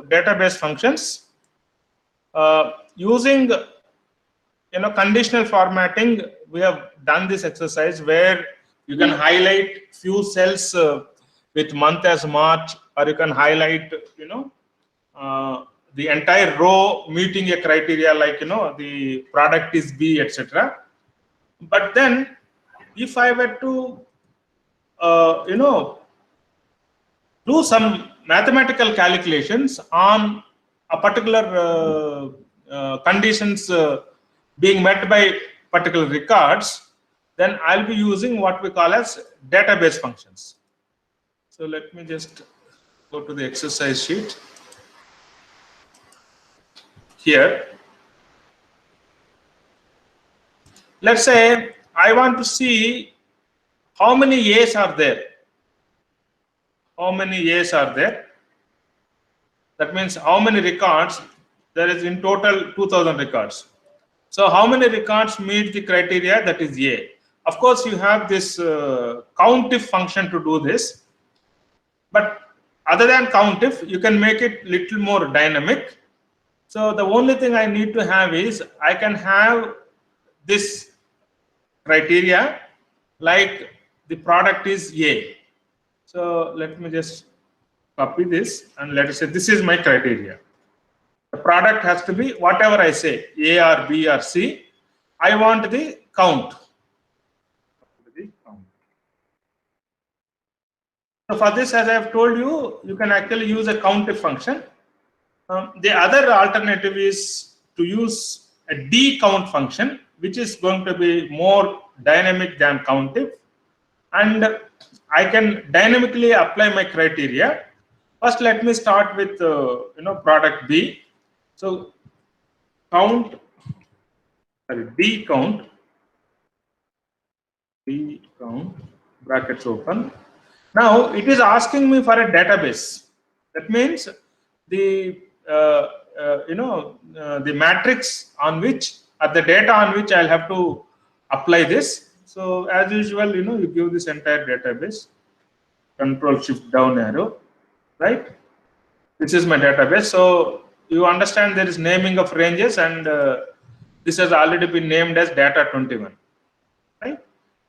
to database functions. Using conditional formatting, we have done this exercise where you can highlight few cells with month as March, or you can highlight the entire row meeting a criteria like the product is B, etc. But then if I were to do some mathematical calculations on a particular conditions being met by particular records, then I'll be using what we call as database functions. So let me just go to the exercise sheet. Here, let's say I want to see how many A's are there. How many A's are there? That means how many records there is in total. 2000 records. So how many records meet the criteria? That is A. Of course, you have this countif function to do this. But other than countif, you can make it little more dynamic. So the only thing I need to have is I can have this criteria like the product is A. So let me just copy this and let us say this is my criteria. The product has to be whatever I say, A or B or C. I want the count. So for this, as I have told you, you can actually use a countif function. The other alternative is to use a decount function, which is going to be more dynamic than countif, and I can dynamically apply my criteria. First, let me start with product B. So decount brackets open. Now it is asking me for a database. That means the the matrix on which, or the data on which I'll have to apply this. So as usual, you give this entire database, Control Shift down arrow, right? This is my database. So you understand there is naming of ranges, and this has already been named as data 21, right?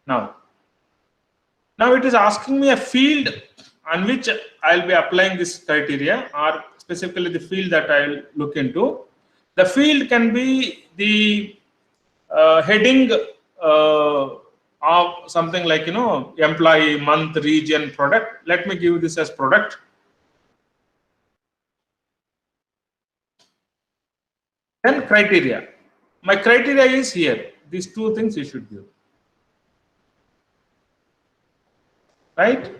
Now it is asking me a field on which I'll be applying this criteria, or specifically the field that I'll look into. The field can be the heading of something like employee, month, region, product. Let me give this as product. Then criteria. My criteria is here. These two things you should give. Right?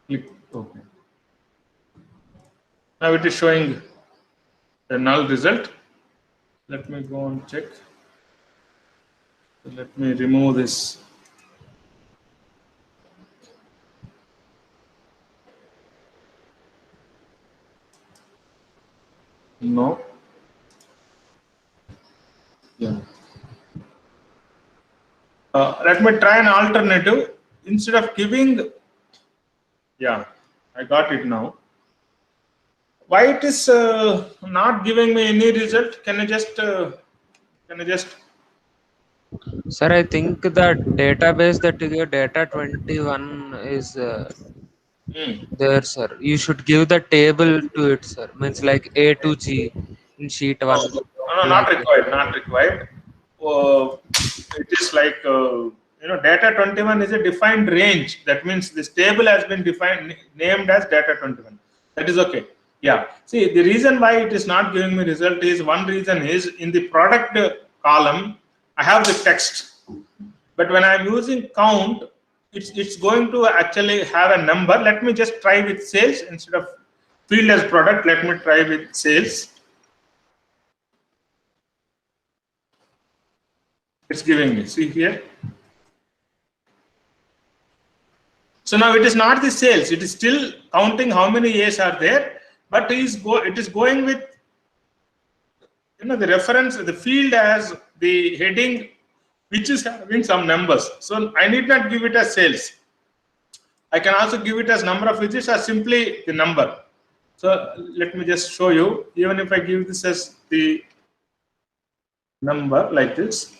Click OK. Now it is showing the null result. Let me go and check. So let me remove this. No. Yeah. Let me try an alternative. Instead of giving, yeah, I got it now. Why it is not giving me any result? Can I just Sir, I think the database that you give, data 21 is there, sir. You should give the table to it, sir. Means like A to G in sheet 1. No, not required. Not required. It is like data 21 is a defined range. That means this table has been defined, named as data 21. That is okay. Yeah. See, the reason why it is not giving me result is, one reason is in the product column I have the text, but when I'm using count, it's going to actually have a number. Let me just try with sales instead of field as product. Let me try with sales. It's giving me, see here. So now it is not the sales, it is still counting how many A's are there, but it is going with the reference, the field as the heading, which is having some numbers. So I need not give it as sales. I can also give it as number of visits or simply the number. So let me just show you. Even if I give this as the number like this,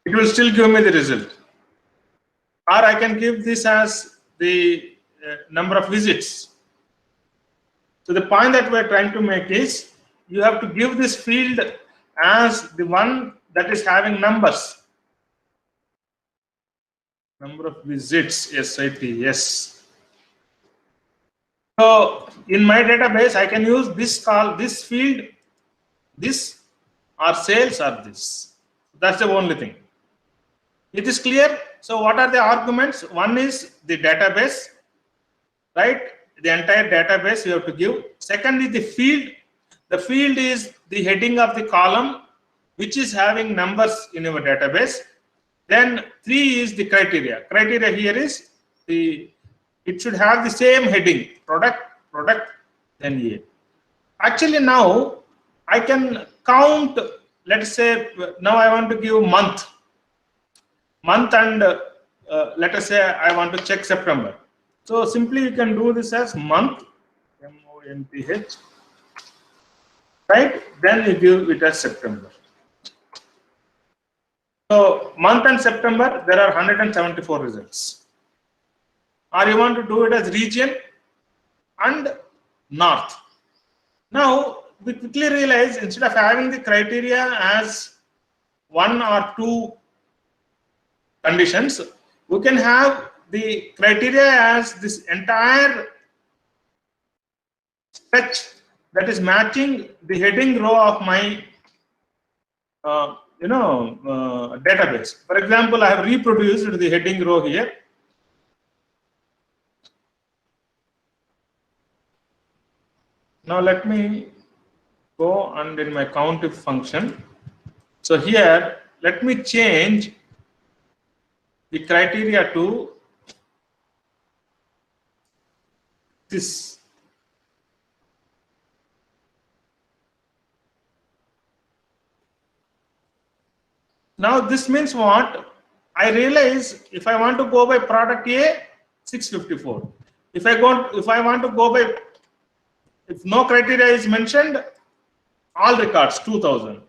it will still give me the result. Or I can give this as the number of visits. So the point that we are trying to make is you have to give this field as the one that is having numbers. Number of visits, SIT, yes. So in my database, I can use this field, this, or sales, or this. That's the only thing. It is clear. So what are the arguments? One is the database, right? The entire database you have to give. Second is the field. The field is the heading of the column which is having numbers in your database. Then 3 is the criteria. Criteria here is it should have the same heading, product, then year. Actually now I can count, let's say now I want to give month and let us say I want to check September. So simply you can do this as month, MONTH, right? Then you give it as September. So month and September, there are 174 results. Or you want to do it as region and north. Now we quickly realize instead of having the criteria as 1 or 2 conditions, we can have the criteria as this entire stretch that is matching the heading row of my database. For example, I have reproduced the heading row here. Now let me go and in my COUNTIF function. So here, let me change the criteria to this. Now this means what? I realize if I want to go by product A, 654. If I want to go by, if no criteria is mentioned, all records 2000.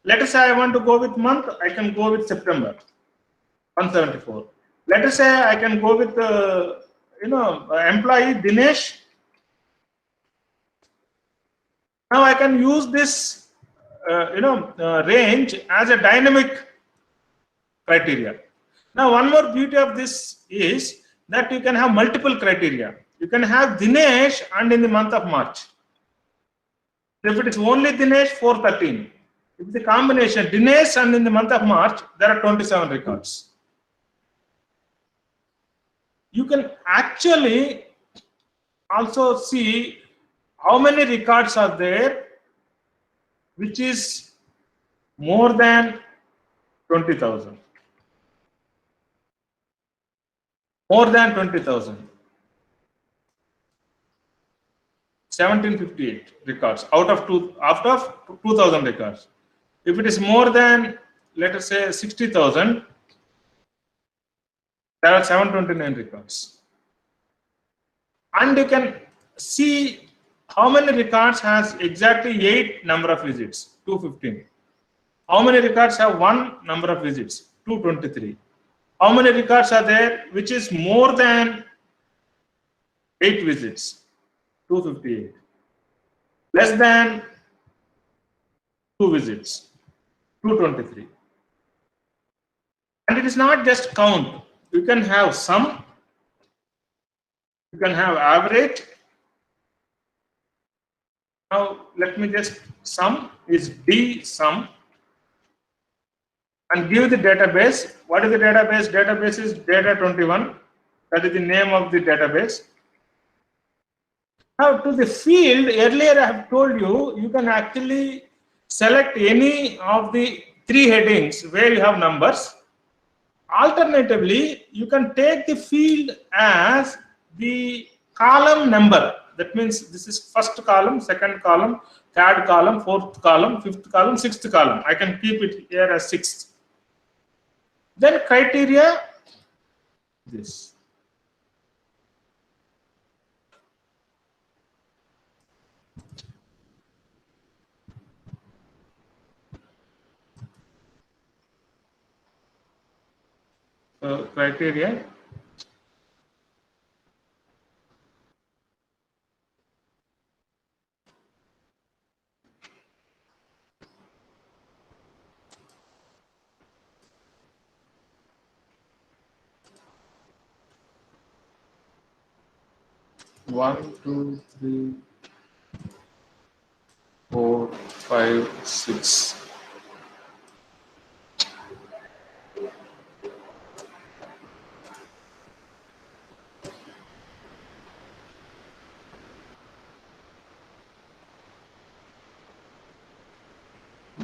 Let us say I want to go with month, I can go with September, 174. Let us say I can go with employee Dinesh. Now I can use this range as a dynamic criteria. Now one more beauty of this is that you can have multiple criteria. You can have Dinesh and in the month of March. If it is only Dinesh, 413. If the combination Dinesh and in the month of March, there are 27 records. You can actually also see how many records are there which is more than 20,000. More than 20,000. 1758 records out of 2,000 records. If it is more than, let us say, 60,000, there are 729 records. And you can see how many records has exactly 8 number of visits, 215. How many records have 1 number of visits, 223. How many records are there which is more than 8 visits, 258. Less than 2 visits, 223. And it is not just count. You can have sum, you can have average. Now let me just sum is D sum and give the database. What is the database? Database is data21. That is the name of the database. Now to the field, earlier I have told you, you can actually select any of the 3 headings where you have numbers. Alternatively, you can take the field as the column number. That means this is first column, second column, third column, fourth column, fifth column, sixth column. I can keep it here as 6th. Then criteria, this. criteria. One, two, three, 4, 5, 6.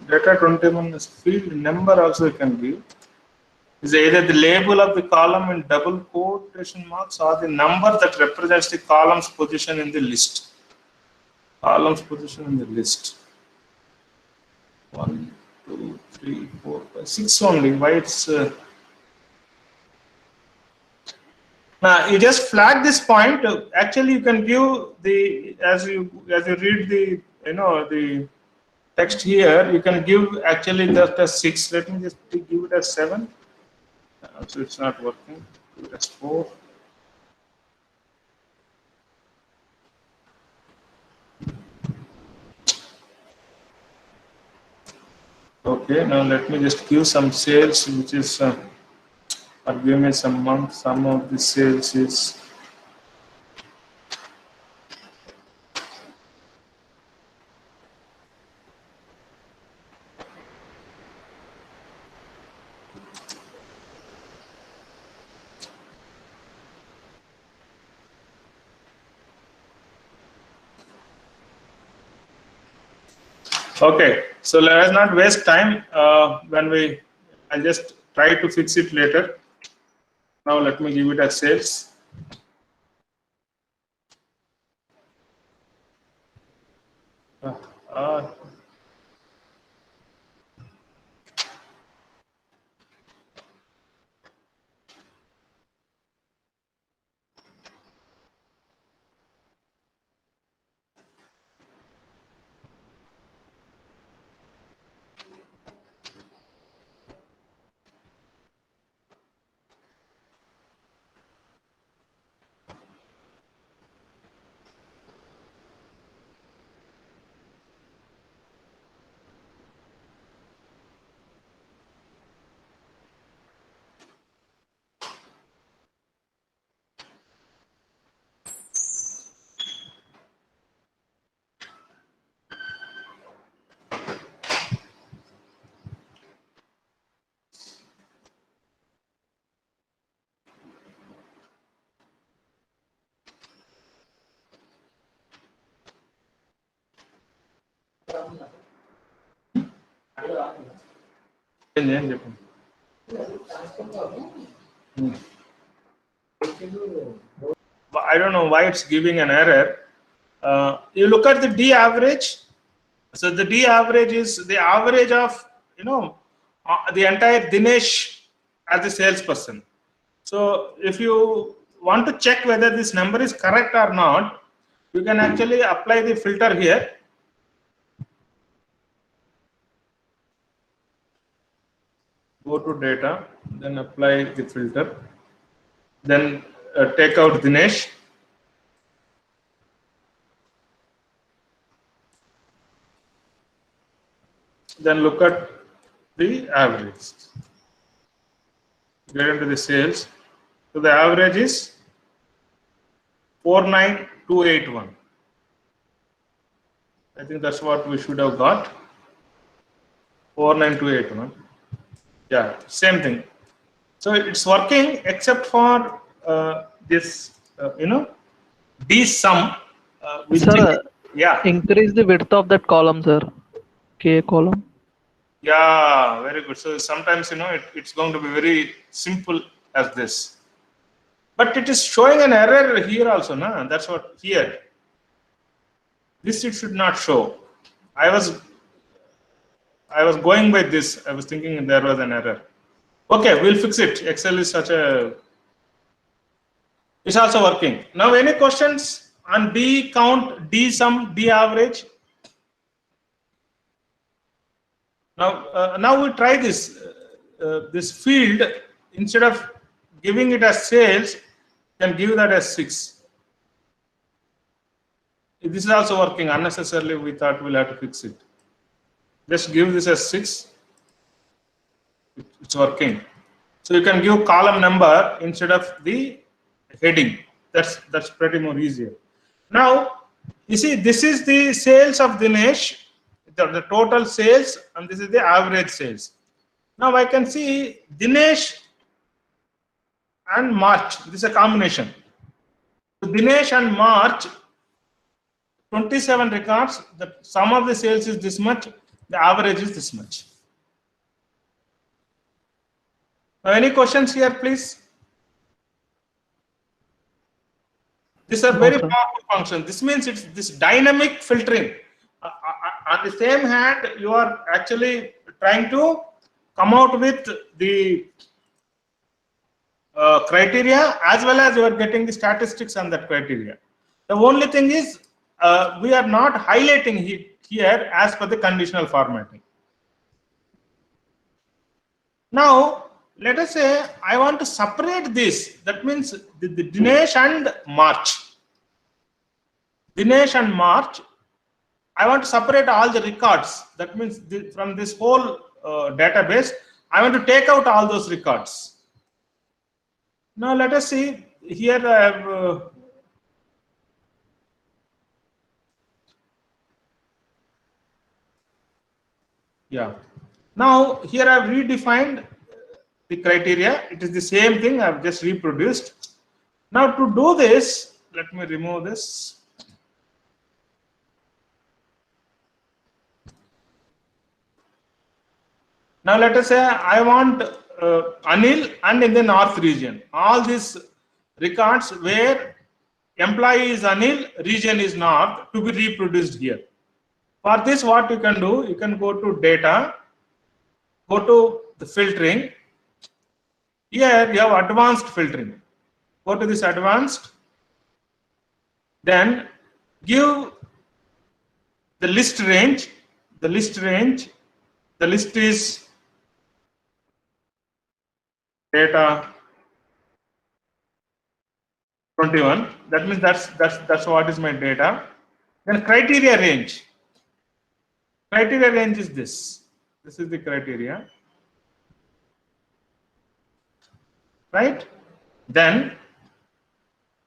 Data 21 is field number also you can give. Is either the label of the column in double quotation marks or the number that represents the column's position in the list. Column's position in the list. 1, 2, 3, 4, 5, 6 only. Why it's now you just flag this point. Actually, you can give the as you read the the text here. You can give actually just a 6. Let me just give it as 7. So it's not working. Give it as 4. Okay, now let me just give some sales, which is or give me some month. Some of the sales is okay. So let us not waste time when we. I'll just try to fix it later. Now let me give it as sales. Uh, I don't know why it's giving an error. You look at the D average. So the D average is the average of the entire Dinesh as a salesperson. So if you want to check whether this number is correct or not, you can actually apply the filter here. Go to data, then apply the filter, then take out Dinesh. Then look at the average. Get into the sales. So the average is 49281. I think that's what we should have got. 49281. Yeah, same thing. So it's working except for this, D sum. Which Sir, yeah. increase the width of that column, sir. K column. Yeah, very good. So sometimes it's going to be very simple as this, but it is showing an error here also, no? That's what here. This it should not show. I was going by this. I was thinking there was an error. Okay, we'll fix it. Excel is such a. It's also working. Now, any questions on D count, D sum, D average? Now we try this this field. Instead of giving it as sales, can give that as 6. This is also working unnecessarily. We thought we'll have to fix it. Just give this as 6. It's working. So you can give column number instead of the heading. That's pretty more easier. Now you see, this is the sales of Dinesh, the total sales, and this is the average sales. Now I can see Dinesh and March. This is a combination. So Dinesh and March, 27 records. The sum of the sales is this much. The average is this much. Now, any questions here, please? These are very powerful functions. This means it's this dynamic filtering. On the same hand, you are actually trying to come out with the criteria, as well as you are getting the statistics on that criteria. The only thing is we are not highlighting it here as per the conditional formatting. Now let us say I want to separate this. That means the Dinesh and March. Dinesh and March, I want to separate all the records. That means from this whole database, I want to take out all those records. Now let us see here. I have now here I have redefined the criteria. It is the same thing. I have just reproduced. Now to do this, let me remove this. Now let us say I want Anil and in the north region. All these records where employee is Anil, region is north, to be reproduced here. For this, what you can do, you can go to data, go to the filtering. Here you have advanced filtering. Go to this advanced, then give the list range. The list is data 21. That means that's what is my data. Then criteria range. Criteria range is this. This is the criteria. Right? Then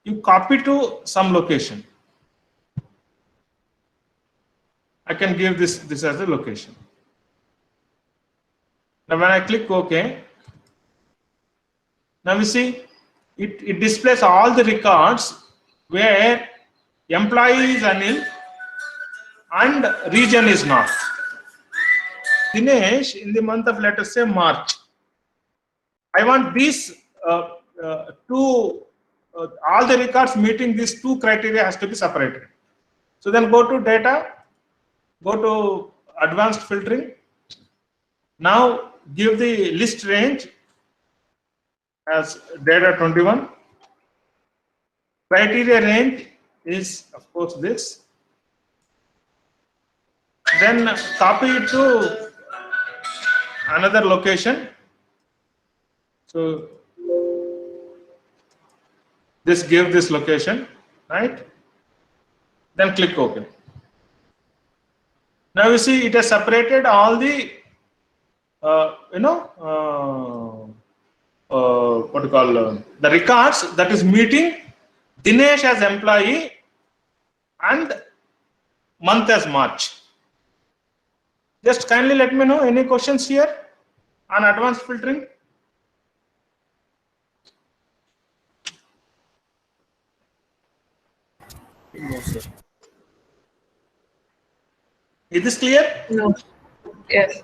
you copy to some location. I can give this as a location. Now when I click OK, now we see it displays all the records where employee is Anil and region is north. Dinesh in the month of, let us say, March. I want these all the records meeting these two criteria has to be separated. So then go to data, go to advanced filtering. Now give the list range as data 21. Criteria range is of course this. Then copy it to another location. So this give this location, right? Then click OK. Now you see it has separated all the what you call the records that is meeting Dinesh as employee and month as March. Just kindly let me know any questions here on advanced filtering. No, sir. Is this clear? No. Yes.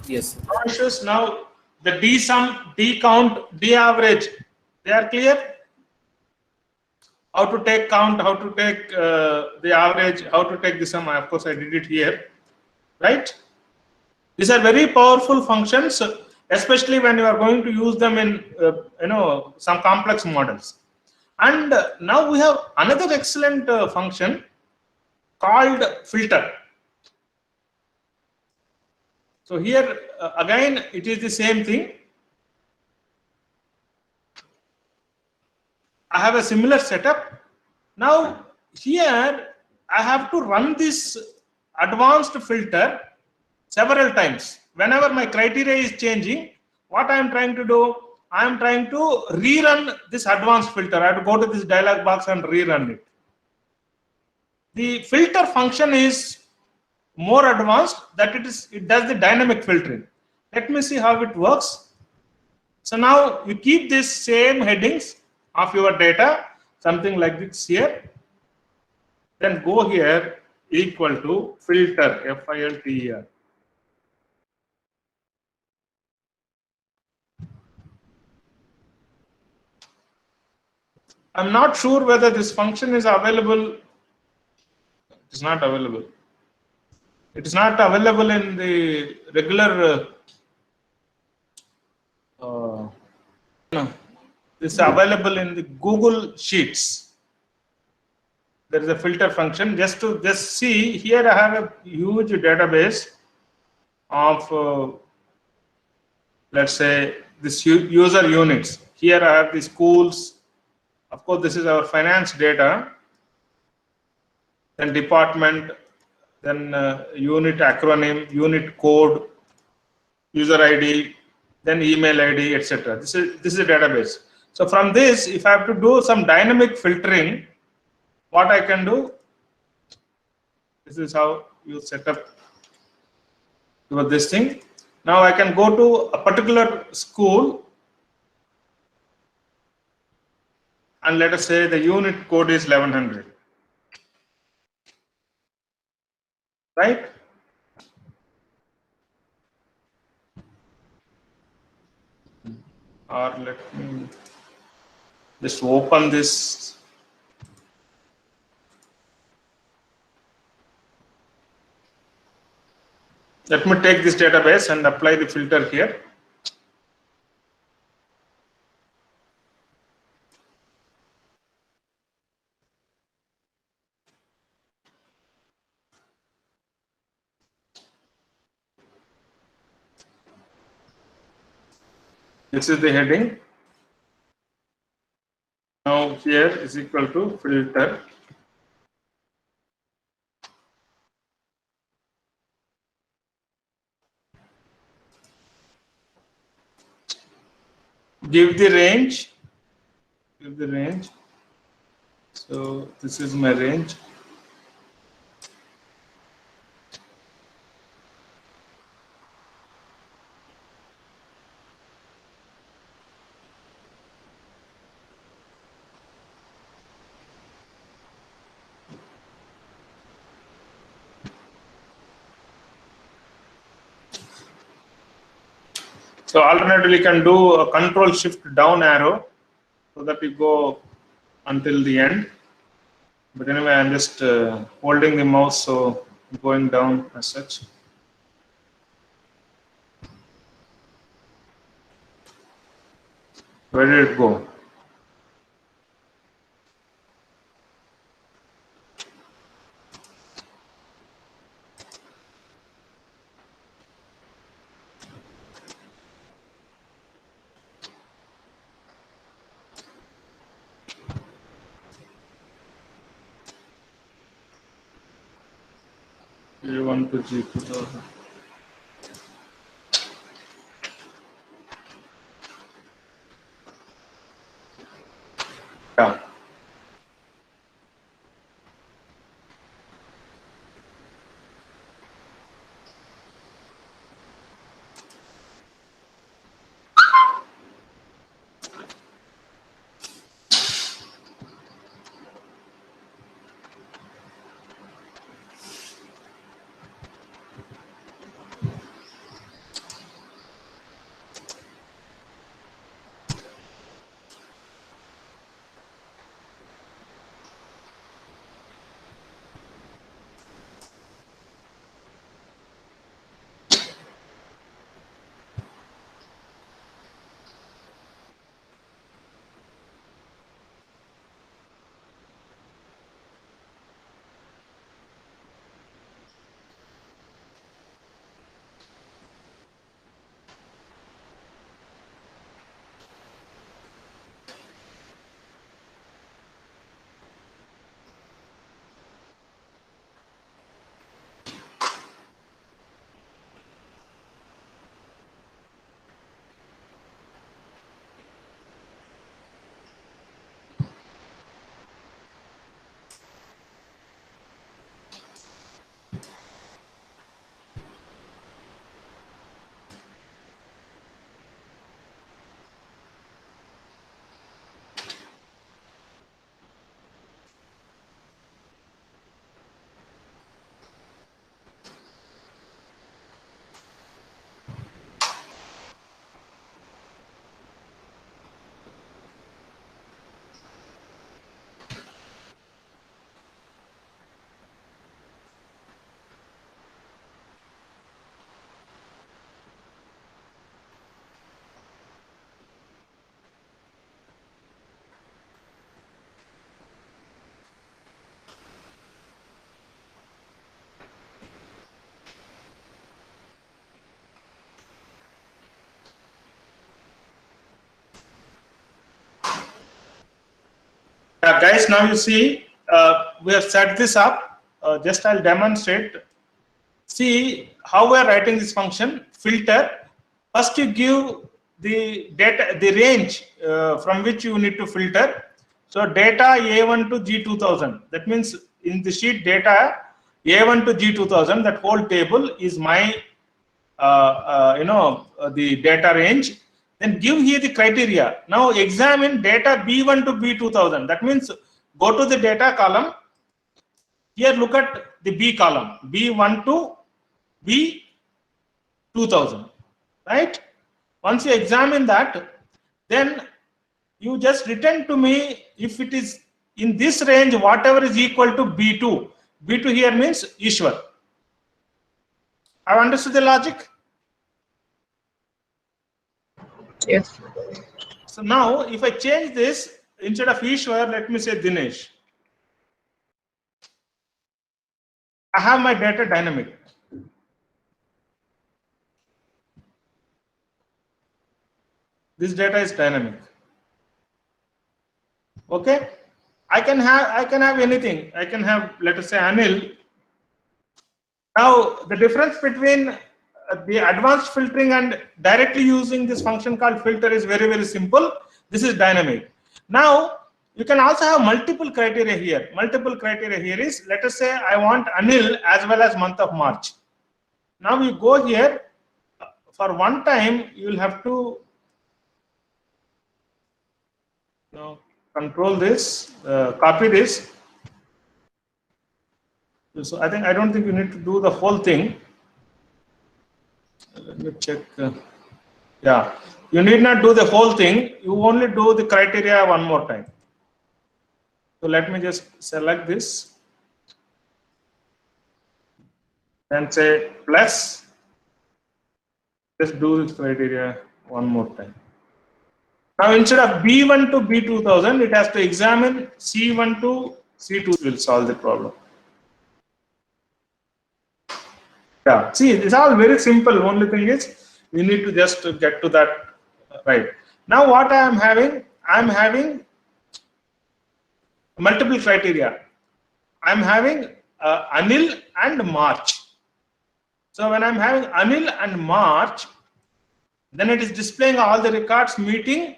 Yes. No issues. Now the D sum, D count, D average, they are clear? How to take count, how to take the average, how to take the sum. Of course, I did it here, right? These are very powerful functions, especially when you are going to use them in some complex models. And now we have another excellent function called filter. So here again it is the same thing. I have a similar setup. Now here I have to run this advanced filter several times. Whenever my criteria is changing, what I am trying to do, I am trying to rerun this advanced filter. I have to go to this dialog box and rerun it. The filter function is more advanced, that it does the dynamic filtering. Let me see how it works. So now you keep this same headings of your data, something like this here. Then go here, equal to filter, F-I-L-T-E-R. I'm not sure whether this function is available. It is not available. It is not available in the regular. No, this is available in the Google Sheets. There is a filter function. Just see here, I have a huge database of let's say this user units. Here I have the schools. Of course, this is our finance data. Then department, then unit acronym, unit code, user ID, then email ID, etc. This is a database. So from this, if I have to do some dynamic filtering, what I can do, this is how you set up this thing. Now I can go to a particular school, and let us say the unit code is 1100, right? Or let me just open this. Let me take this database and apply the filter here. This is the heading. Now here is equal to filter. Give the range. Give the range. So this is my range. So alternatively, you can do a control shift down arrow so that you go until the end. But anyway, I'm just holding the mouse, so going down as such. Where did it go? G1 to G2000. Yeah. Guys, now you see, we have set this up. Just I'll demonstrate. See how we are writing this function filter. First, you give the data, the range from which you need to filter. So data A1 to G2000. That means in the sheet data A1 to G2000, that whole table is my the data range. Then give here the criteria. Now examine data B1 to B2000. That means go to the data column. Here look at the B column, B1 to B2000, right? Once you examine that, then you just return to me if it is in this range, whatever is equal to B2. B2 here means Ishwar. Have understood the logic? Yes. So now if I change this, instead of Ishwar, let me say Dinesh. I have my data dynamic. This data is dynamic. Okay, I can have anything. I can have, let us say, Anil. Now the difference between the advanced filtering and directly using this function called filter is very, very simple. This is dynamic. Now you can also have multiple criteria here. Multiple criteria here is, let us say I want Anil as well as month of March. Now you go here, for one time you will have to control this, copy this. So I don't think you need to do the whole thing. Let me check. Yeah, you need not do the whole thing. You only do the criteria one more time. So let me just select this and say plus. Just do this criteria one more time. Now instead of B1 to B2000, it has to examine C1 to C2 will solve the problem. Yeah, see, it's all very simple. Only thing is we need to just get to that right. Now what I am having multiple criteria. I am having Anil and March. So when I am having Anil and March, then it is displaying all the records meeting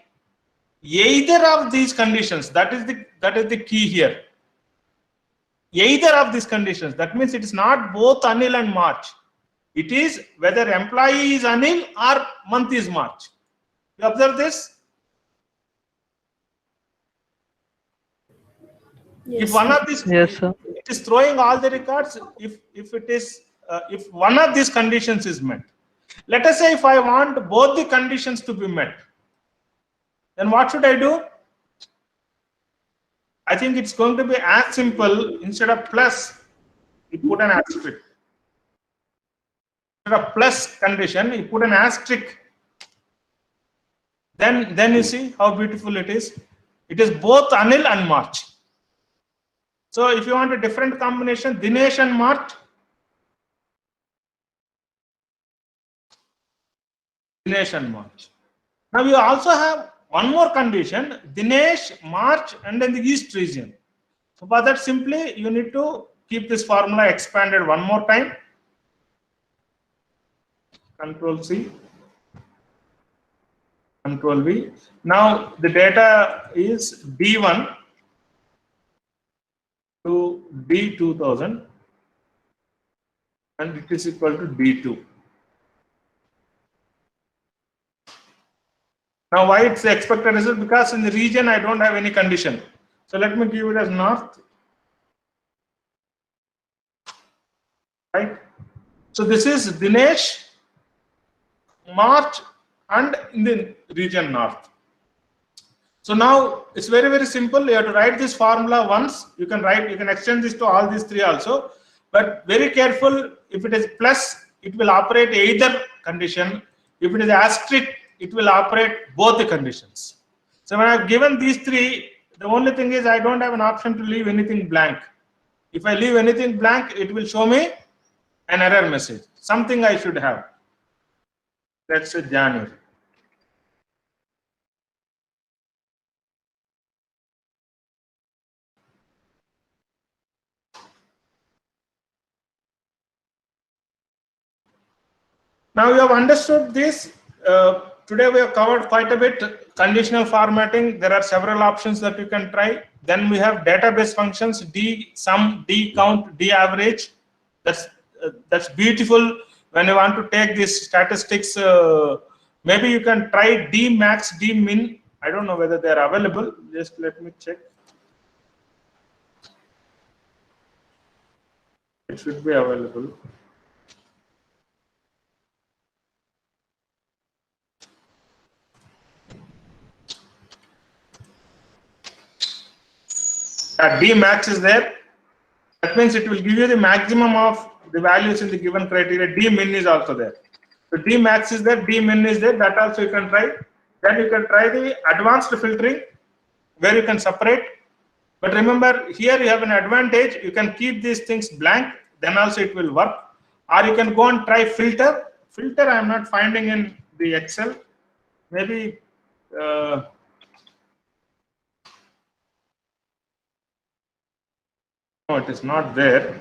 either of these conditions. That is the key here. Either of these conditions. That means it is not both Anil and March. It is whether employee is Anil or month is March. You observe this? Yes. If one of these, Yes, sir. it is throwing all the records. If it is, if one of these conditions is met. Let us say if I want both the conditions to be met, then what should I do? I think it's going to be as simple. Instead of plus, you put an asterisk. Instead of plus condition, you put an asterisk. Then you see how beautiful it is. It is both Anil and March. So if you want a different combination, Dinesh and March. Dinesh and March. Now you also have one more condition, Dinesh, March, and then the East region. So for that, simply you need to keep this formula expanded one more time. Control C, Control V. Now the data is D1 to D2000, and it is equal to D2. Now why it's the expected result? Because in the region I don't have any condition. So let me give it as north. Right? So this is Dinesh, March, and in the region north. So now it's very, very simple. You have to write this formula once. You can extend this to all these three also. But very careful, if it is plus, it will operate either condition. If it is asterisk, it will operate both the conditions. So when I've given these three, the only thing is I don't have an option to leave anything blank. If I leave anything blank, it will show me an error message. Something I should have. Let's say January. Now you have understood this. Today we have covered quite a bit. Conditional formatting, there are several options that you can try. Then we have database functions, d sum, d count, d average. That's beautiful when you want to take these statistics. Maybe you can try d max, d min. I don't know whether they are available. Just let me check. It should be available. D max is there. That means it will give you the maximum of the values in the given criteria. D min is also there. So D max is there, D min is there. That also you can try. Then you can try the advanced filtering, where you can separate. But remember, here you have an advantage. You can keep these things blank. Then also it will work. Or you can go and try filter. Filter I am not finding in the Excel. Maybe. No, it is not there.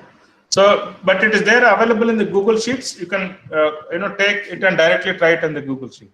So, but it is there available in the Google Sheets. You can, take it and directly try it in the Google Sheet.